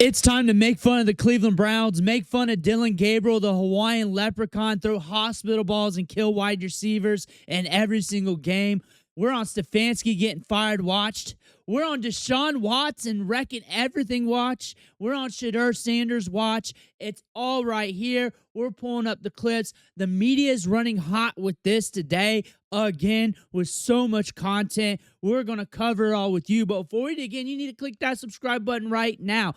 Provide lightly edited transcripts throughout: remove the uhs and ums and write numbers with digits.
It's time to make fun of the Cleveland Browns, make fun of Dillon Gabriel, the Hawaiian leprechaun, throw hospital balls and kill wide receivers in every single game. We're on Stefanski getting fired watched. We're on Deshaun Watson wrecking everything watch. We're on Shedeur Sanders watch. It's all right here. We're pulling up the clips. The media is running hot with this today. Again, with so much content. We're going to cover it all with you. But before we begin, you need to click that subscribe button right now.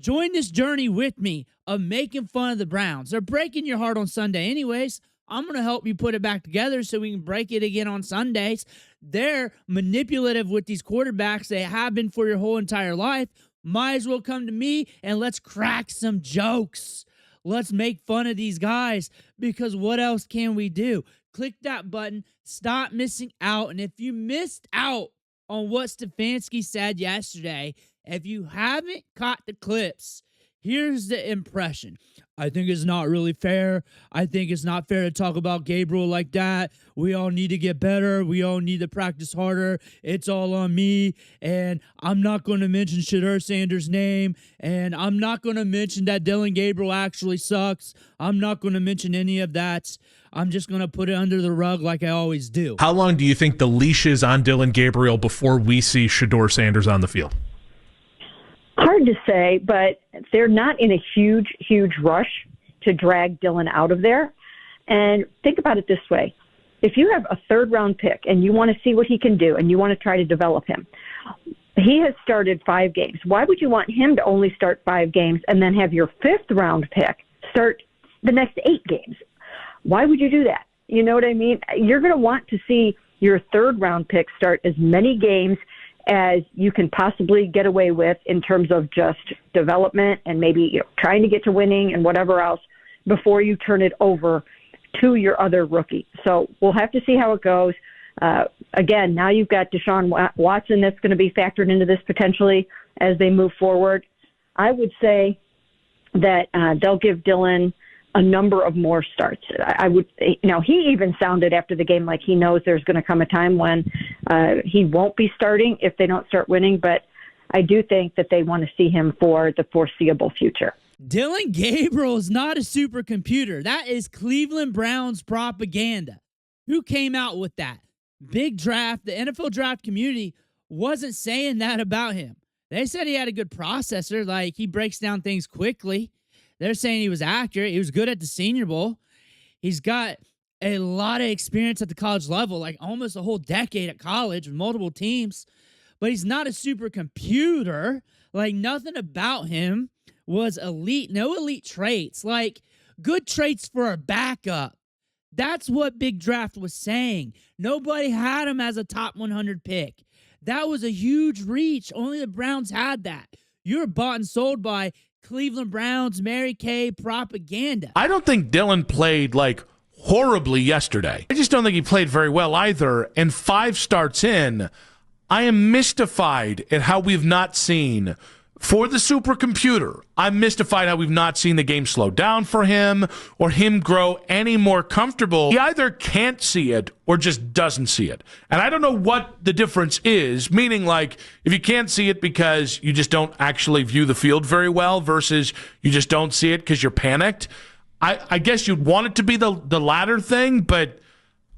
Join this journey with me of making fun of the Browns. They're breaking your heart on Sunday anyways. I'm going to help you put it back together so we can break it again on Sundays. They're manipulative with these quarterbacks. They have been for your whole entire life. Might as well come to me and let's crack some jokes. Let's make fun of these guys because what else can we do? Click that button. Stop missing out. And if you missed out on what Stefanski said yesterday, if you haven't caught the clips, here's the impression. I think it's not really fair. I think it's not fair to talk about Gabriel like that. We all need to get better. We all need to practice harder. It's all on me. And I'm not going to mention Shedeur Sanders' name. And I'm not going to mention that Dillon Gabriel actually sucks. I'm not going to mention any of that. I'm just going to put it under the rug like I always do. How long do you think the leash is on Dillon Gabriel before we see Shedeur Sanders on the field? Hard to say, but they're not in a huge rush to drag Dillon out of there. And think about it this way. If you have a third-round pick and you want to see what he can do and you want to try to develop him, he has started 5 games. Why would you want him to only start 5 games and then have your 5th-round pick start the next 8 games? Why would you do that? You know what I mean? You're going to want to see your 3rd-round pick start as many games as you can possibly get away with in terms of just development and maybe trying to get to winning and whatever else before you turn it over to your other rookie. So we'll have to see how it goes. Again, now you've got Deshaun Watson that's going to be factored into this potentially as they move forward. I would say that they'll give Dillon a number of more starts. He even sounded after the game like he knows there's going to come a time when he won't be starting if they don't start winning, but I do think that they want to see him for the foreseeable future. Dillon Gabriel is not a supercomputer. That is Cleveland Browns propaganda. Who came out with that? Big draft. The NFL draft community wasn't saying that about him. They said he had a good processor, like he breaks down things quickly. They're saying he was accurate. He was good at the Senior Bowl. He's got a lot of experience at the college level, like almost a whole decade at college with multiple teams. But he's not a supercomputer. Like nothing about him was elite. No elite traits. Like good traits for a backup. That's what Big Draft was saying. Nobody had him as a top 100 pick. That was a huge reach. Only the Browns had that. You're bought and sold by Cleveland Browns, Mary Kay propaganda. I don't think Dillon played horribly yesterday. I just don't think he played very well either. And 5 starts in, I am mystified at how we've not seen, for the supercomputer, I'm mystified how we've not seen the game slow down for him or him grow any more comfortable. He either can't see it or just doesn't see it. And I don't know what the difference is, meaning if you can't see it because you just don't actually view the field very well versus you just don't see it because you're panicked. I guess you'd want it to be the latter thing, but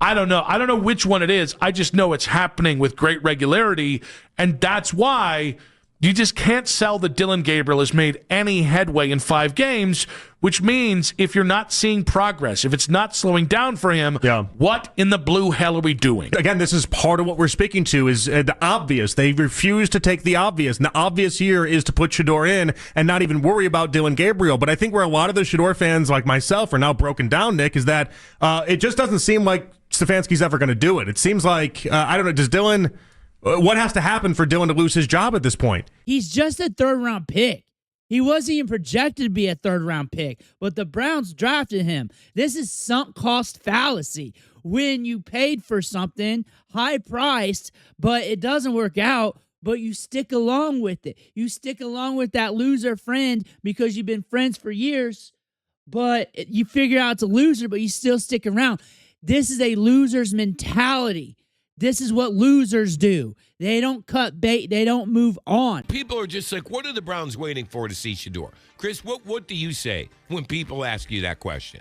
I don't know. I don't know which one it is. I just know it's happening with great regularity, and that's why you just can't sell that Dillon Gabriel has made any headway in 5 games, which means if you're not seeing progress, if it's not slowing down for him, What in the blue hell are we doing? Again, this is part of what we're speaking to is the obvious. They refuse to take the obvious. And the obvious here is to put Shedeur in and not even worry about Dillon Gabriel. But I think where a lot of the Shedeur fans like myself are now broken down, Nick, is that it just doesn't seem like Stefanski's ever going to do it. It seems like, I don't know, does Dillon... What has to happen for Dillon to lose his job at this point? He's just a 3rd-round pick. He wasn't even projected to be a 3rd-round pick, but the Browns drafted him. This is sunk cost fallacy. When you paid for something high-priced, but it doesn't work out, but you stick along with it. You stick along with that loser friend because you've been friends for years, but you figure out it's a loser, but you still stick around. This is a loser's mentality. This is what losers do. They don't cut bait. They don't move on. People are just like, what are the Browns waiting for to see Shedeur? Chris, what do you say when people ask you that question?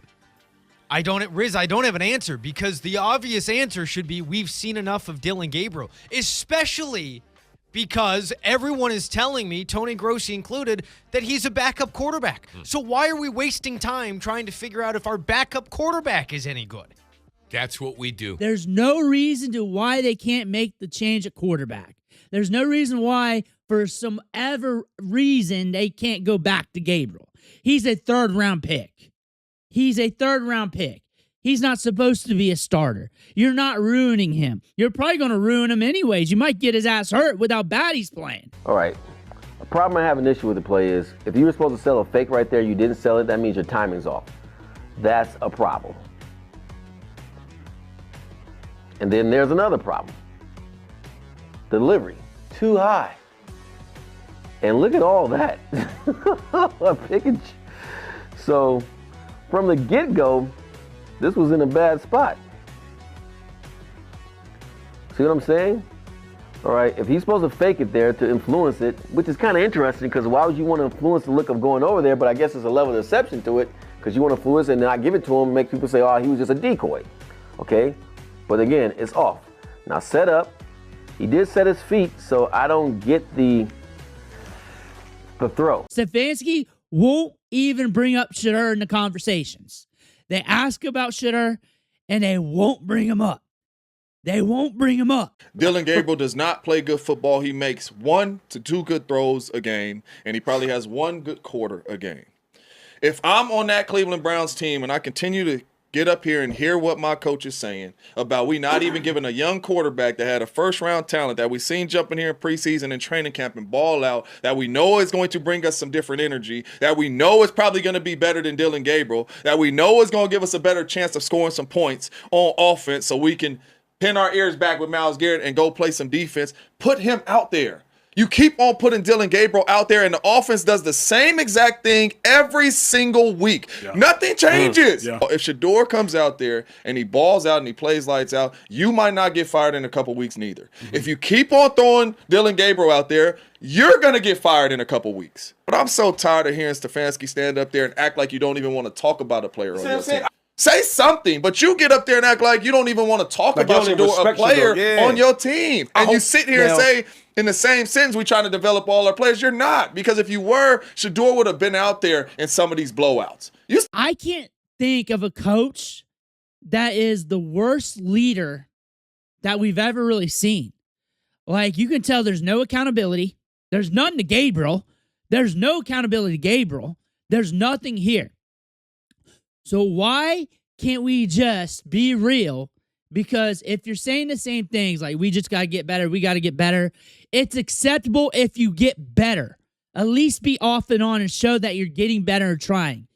I don't have an answer, because the obvious answer should be we've seen enough of Dillon Gabriel, especially because everyone is telling me, Tony Grossi included, that he's a backup quarterback. So why are we wasting time trying to figure out if our backup quarterback is any good? That's what we do. There's no reason to why they can't make the change at quarterback. There's no reason why, for some ever reason, they can't go back to Gabriel. He's a third-round pick. He's not supposed to be a starter. You're not ruining him. You're probably going to ruin him anyways. You might get his ass hurt with how bad he's playing. All right. A problem I have an issue with the play is if you were supposed to sell a fake right there, you didn't sell it, that means your timing's off. That's a problem. And then there's another problem. Delivery, too high. And look at all that. So from the get-go, this was in a bad spot. See what I'm saying? All right, if he's supposed to fake it there to influence it, which is kind of interesting, because why would you want to influence the look of going over there? But I guess there's a level of deception to it, because you want to influence it and not give it to him and make people say, oh, he was just a decoy. Okay? But again, it's off. Now set up. He did set his feet, so I don't get the throw. Stefanski won't even bring up Shedeur in the conversations. They ask about Shedeur, and they won't bring him up. Dillon Gabriel does not play good football. He makes 1 to 2 good throws a game, and he probably has 1 good quarter a game. If I'm on that Cleveland Browns team and I continue to get up here and hear what my coach is saying about we not even giving a young quarterback that had a first-round talent that we seen jump in here in preseason and training camp and ball out, that we know is going to bring us some different energy, that we know is probably going to be better than Dillon Gabriel, that we know is going to give us a better chance of scoring some points on offense so we can pin our ears back with Myles Garrett and go play some defense, put him out there. You keep on putting Dillon Gabriel out there, and the offense does the same exact thing every single week. Yeah. Nothing changes. Yeah. If Shedeur comes out there and he balls out and he plays lights out, you might not get fired in a couple weeks neither. Mm-hmm. If you keep on throwing Dillon Gabriel out there, you're going to get fired in a couple weeks. But I'm so tired of hearing Stefanski stand up there and act like you don't even want to talk about a player on your team. Say something, but you get up there and act like you don't even want to talk about a player on your team. And you sit here and say, in the same sentence, we trying to develop all our players. You're not, because if you were, Shedeur would have been out there in some of these blowouts. I can't think of a coach that is the worst leader that we've ever really seen. Like, you can tell there's no accountability. There's none to Gabriel. There's no accountability to Gabriel. There's nothing here. So why can't we just be real? Because if you're saying the same things, like we just got to get better, we got to get better, it's acceptable if you get better. At least be off and on and show that you're getting better and trying.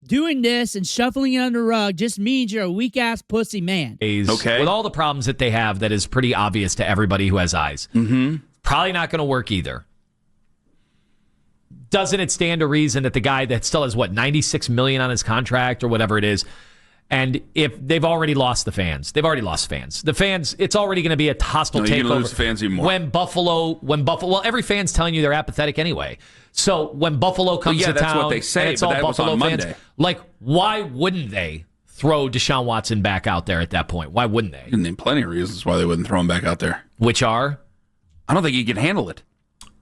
Doing this and shuffling it under the rug just means you're a weak-ass pussy man. Okay. With all the problems that they have, that is pretty obvious to everybody who has eyes. Mm-hmm. Probably not going to work either. Doesn't it stand to reason that the guy that still has, $96 million on his contract or whatever it is, and if they've already lost the fans, The fans, it's already going to be a hostile takeover. You're going to lose fans even more. When Buffalo, well, every fan's telling you they're apathetic anyway. So when Buffalo comes to town, that's what they say, and it's but all that Buffalo was on fans, Monday. like, why wouldn't they throw Deshaun Watson back out there at that point? Why wouldn't they? You can name plenty of reasons why they wouldn't throw him back out there. Which are? I don't think he can handle it.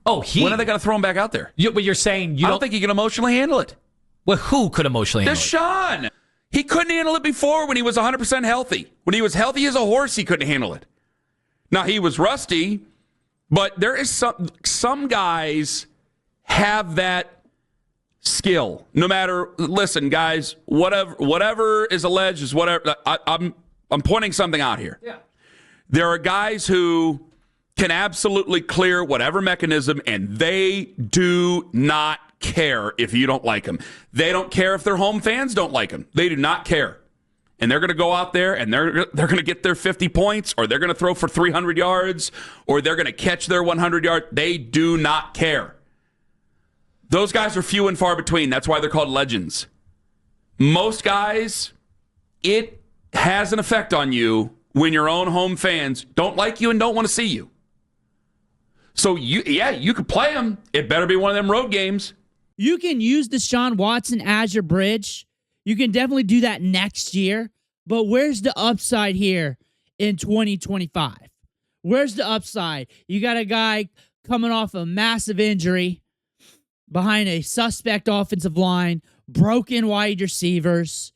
Oh, when are they going to throw him back out there? But you're saying I don't think he can emotionally handle it. Well, who could emotionally handle it? Deshaun. He couldn't handle it before when he was 100% healthy. When he was healthy as a horse, he couldn't handle it. Now, he was rusty, but there is some guys have that skill. No matter, listen, guys, whatever is alleged is whatever. I'm pointing something out here. Yeah. There are guys who can absolutely clear whatever mechanism, and they do not care if you don't like them. They don't care if their home fans don't like them. They do not care. And they're going to go out there and they're going to get their 50 points, or they're going to throw for 300 yards, or they're going to catch their 100 yards. They do not care. Those guys are few and far between. That's why they're called legends. Most guys, it has an effect on you when your own home fans don't like you and don't want to see you. So, you could play them. It better be one of them road games. You can use Deshaun Watson as your bridge. You can definitely do that next year. But where's the upside here in 2025? Where's the upside? You got a guy coming off a massive injury behind a suspect offensive line, broken wide receivers.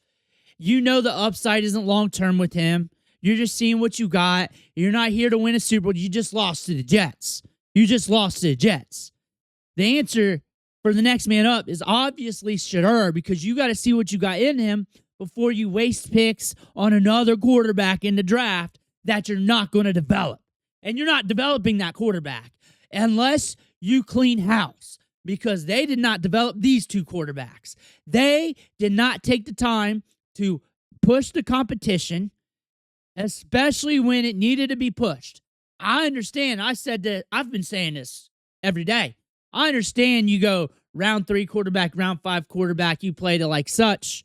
You know the upside isn't long-term with him. You're just seeing what you got. You're not here to win a Super Bowl. You just lost to the Jets. The answer for the next man up is obviously Shedeur, because you got to see what you got in him before you waste picks on another quarterback in the draft that you're not going to develop. And you're not developing that quarterback unless you clean house, because they did not develop these two quarterbacks. They did not take the time to push the competition, especially when it needed to be pushed. I understand. I said that. I've been saying this every day. I understand you go round 3 quarterback, round 5 quarterback, you play to like such.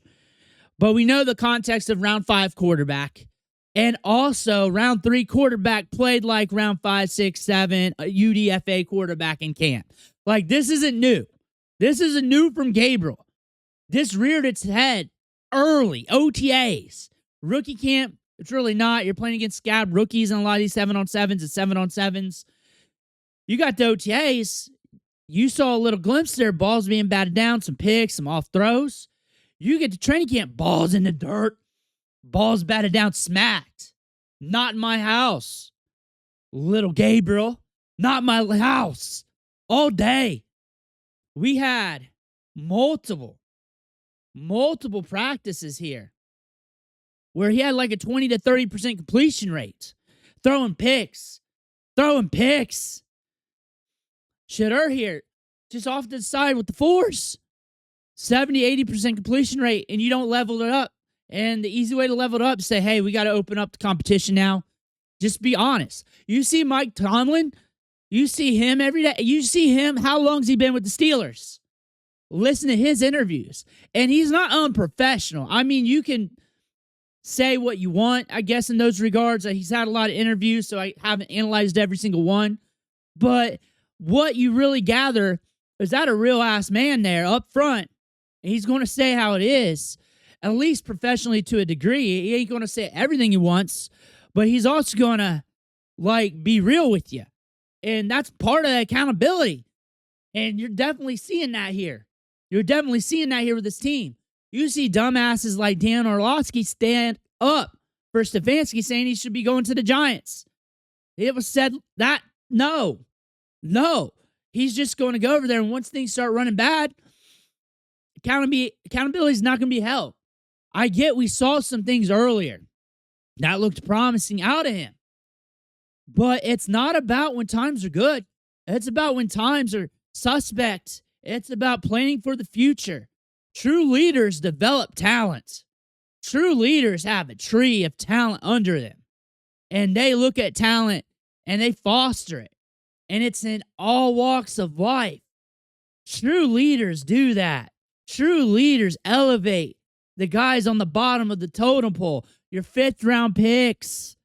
But we know the context of round 5 quarterback. And also, round 3 quarterback played like round 5, 6, 7, a UDFA quarterback in camp. Like, this isn't new. This isn't new from Gabriel. This reared its head early. OTAs. Rookie camp, it's really not. You're playing against scab rookies on a lot of these 7-on-7s and 7-on-7s. You got the OTAs. You saw a little glimpse there. Balls being batted down, some picks, some off throws. You get to training camp, balls in the dirt. Balls batted down, smacked. Not in my house. Little Gabriel, not my house. All day. We had multiple practices here where he had like a 20 to 30% completion rate. Throwing picks. Shedeur here, just off to the side with the force. 70, 80% completion rate, and you don't level it up. And the easy way to level it up is say, hey, we got to open up the competition now. Just be honest. You see Mike Tomlin, you see him every day. You see him, how long's he been with the Steelers? Listen to his interviews. And he's not unprofessional. I mean, you can say what you want, I guess, in those regards. He's had a lot of interviews, so I haven't analyzed every single one. But what you really gather is that a real-ass man there up front. And he's going to say how it is, at least professionally to a degree. He ain't going to say everything he wants, but he's also going to, be real with you. And that's part of the accountability. And you're definitely seeing that here. With this team. You see dumbasses like Dan Orlovsky stand up for Stefanski saying he should be going to the Giants. It was said that, no. He's just going to go over there, and once things start running bad, accountability is not going to be held. I get we saw some things earlier that looked promising out of him. But it's not about when times are good. It's about when times are suspect. It's about planning for the future. True leaders develop talent. True leaders have a tree of talent under them. And they look at talent and they foster it. And it's in all walks of life. True leaders do that. True leaders elevate the guys on the bottom of the totem pole, your 5th-round picks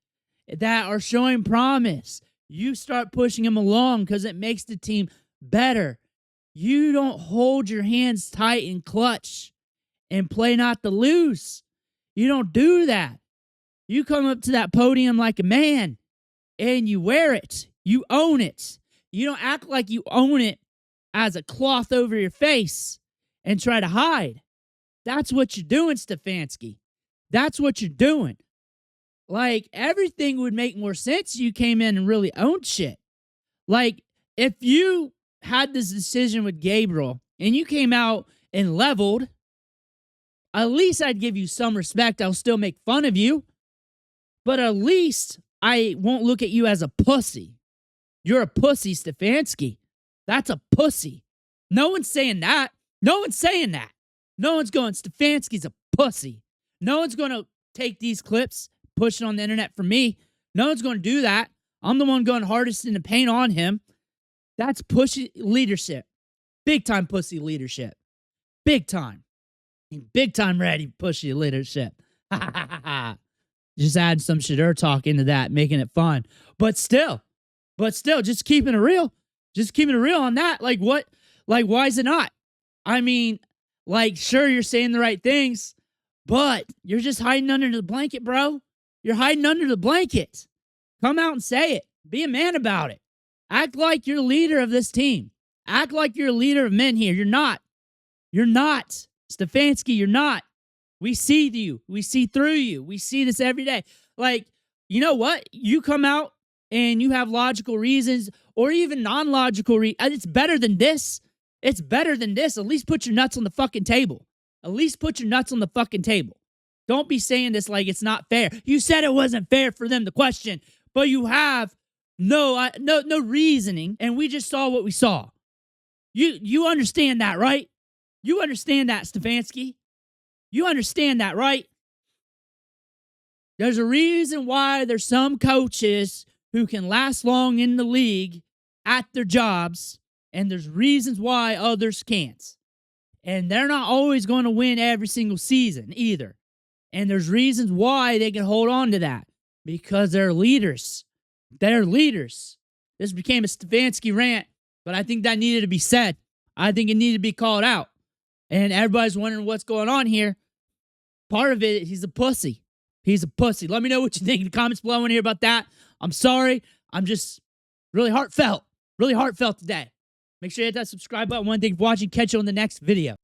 that are showing promise. You start pushing them along because it makes the team better. You don't hold your hands tight and clutch and play not to lose. You don't do that. You come up to that podium like a man and you wear it. You own it. You don't act like you own it as a cloth over your face and try to hide. That's what you're doing, Stefanski. That's what you're doing. Everything would make more sense if you came in and really owned shit. If you had this decision with Gabriel and you came out and leveled, at least I'd give you some respect. I'll still make fun of you, but at least I won't look at you as a pussy. You're a pussy, Stefanski. That's a pussy. No one's saying that. No one's saying that. No one's going, Stefanski's a pussy. No one's going to take these clips, push it on the internet for me. No one's going to do that. I'm the one going hardest in the paint on him. That's pussy leadership. Big time pussy leadership. Big time. Big time ready pussy leadership. Just add some Shedeur talk into that, making it fun. But still, just keeping it real. Just keeping it real on that. Like, what? Like, why is it not? I mean, like, sure, you're saying the right things, but you're just hiding under the blanket, bro. You're hiding under the blanket. Come out and say it. Be a man about it. Act like you're leader of this team. Act like you're a leader of men here. You're not. You're not. Stefanski, you're not. We see you. We see through you. We see this every day. Like, you know what? You come out and you have logical reasons or even non-logical reasons. It's better than this. It's better than this. At least put your nuts on the fucking table. At least put your nuts on the fucking table. Don't be saying this like it's not fair. You said it wasn't fair for them to question, but you have no reasoning, and we just saw what we saw. You understand that, right? You understand that, Stefanski. You understand that, right? There's a reason why there's some coaches who can last long in the league at their jobs, and there's reasons why others can't. And they're not always going to win every single season either. And there's reasons why they can hold on to that, because they're leaders. They're leaders. This became a Stefanski rant, but I think that needed to be said. I think it needed to be called out. And everybody's wondering what's going on here. Part of it, he's a pussy. He's a pussy. Let me know what you think in the comments below. I want to hear about that. I'm sorry. I'm just really heartfelt today. Make sure you hit that subscribe button. One thing for watching. Catch you on the next video.